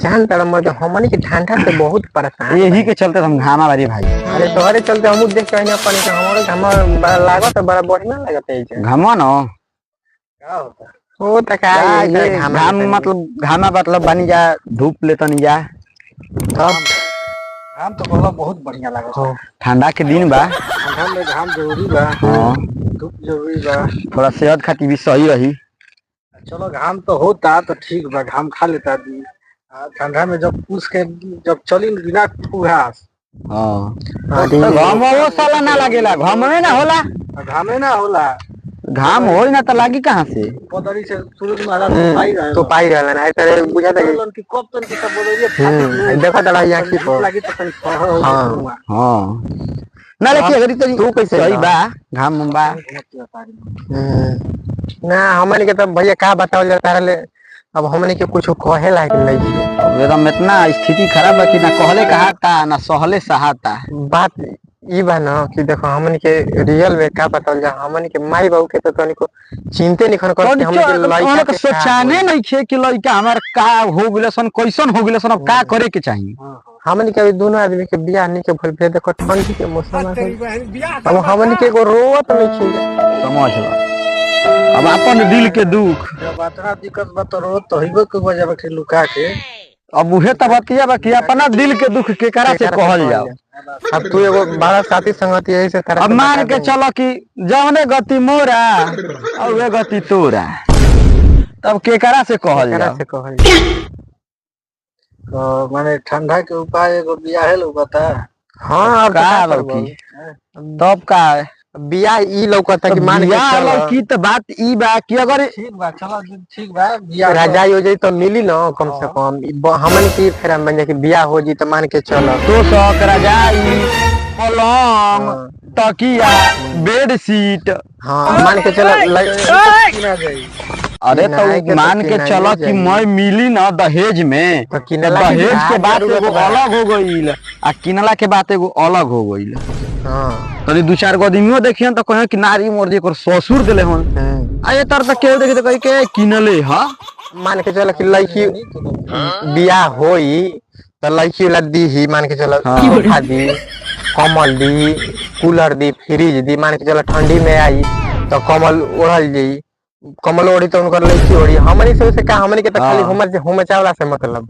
जान तर हमनी के ठंडा से बहुत परेशान यही के चलते हम घामा बारी भाई। अरे तोहरे चलते हम देख के अपन के हमरो घामा बड़ा लागत बड़ा बढ़िया लागत है घामा न का होता ओ त का ये घामा मतलब बनी जा धूप ले तनी जा तब घाम तो बोला बहुत बढ़िया लागत हो। ठंडा के दिन बा, ठंडा में घाम जरूरी बा, हां धूप जरूरी बा, थोड़ा सेहत खातिर भी सही रही। चलो घाम तो होता तो ठीक बा, घाम खा लेता दी। ठंडा में जब पूछ के जब चली बिना घास घाम वो साला ना लगेला, घाम में ना होला, घामे ना होला, घाम हो ना तो लागी कहां से बदरी से सूरज महाराज तो पाई रहला ना तेरे बुझा था कि कब तक की सब बदरिया देखा तड़ा यहाँ की लागी तो कहीं हां हां ना लेके अगर तू कैसे सही बा घाम बा ना हमन के तब भैया का बताओ जाता रहले। अब हमने के कुछ कहे लायक नहीं है, एकदम इतना स्थिति खराब है कि ना कहले कहाता ना सहले सहाता। बात ई बा ना कि देखो हमन के रियल में का बताओ जा, हमन के माई बाबू के तो तनिको चिंते नहीं खन कर के हमन के लइका के सोचाने नहीं छे कि लइका हमार का हो गेलसन कैसन हो गेलसन अब का करे के चाहिए। हमन के दोनों आदमी के बियाह नहीं के भइल फिर देखो ठंडी के मौसम है, अब हमन के एगो रोवत नहीं छे समझ ला। अब अपन दिल के दुख जब इतना दिक्कत बा तो रो तो हिबो के बजावे के लुका के अब उहे त बतिया बा कि अपना दिल के दुख के करा से कहल जाओ। अब तू एगो बड़ा साथी संगति यही से तरह अब मान के चलो कि जवने गति मोरा और वे गति तोरा, तब के करा से कहल जाओ। तो माने ठंडा के उपाय एगो बियाह लो बता। हां अब का लौकी तब का बियाह ई लौकता कि मान के चलो की त बात ई बा कि अगर ठीक बा चलो ठीक बा बियाह राजा हो जाई तो मिली ना कम से कम हमन की फेर बन जाए कि बियाह हो जी तो मान के चलो तो सक रजाई पलंग तकिया बेड शीट हां मान के चलो किना जाई। अरे तो मान के चलो कि मैं मिली ना दहेज में तो किनला दहेज के बात एगो अलग हो गईल आ किनला के बात एगो अलग हो गईल। हां तनी दो चार गो आदमियों देखियन तो कहे कि नारी मोर जी को ससुर देले हन आ ये तर त केहू देखे तो कहि के किनले ह। मान के चलो कि लड़की बियाह होई तो लड़की वाला दी ही मान के चलो सोफा दी कमल दी कूलर दी फ्रिज दी, मान के चलो ठंडी में आई तो कमल ओढ़ल जाई, कमल ओढ़ी तो उनकर लड़की ओढ़ी। हमनी से का हमनी के तो खाली हमर चावला से मतलब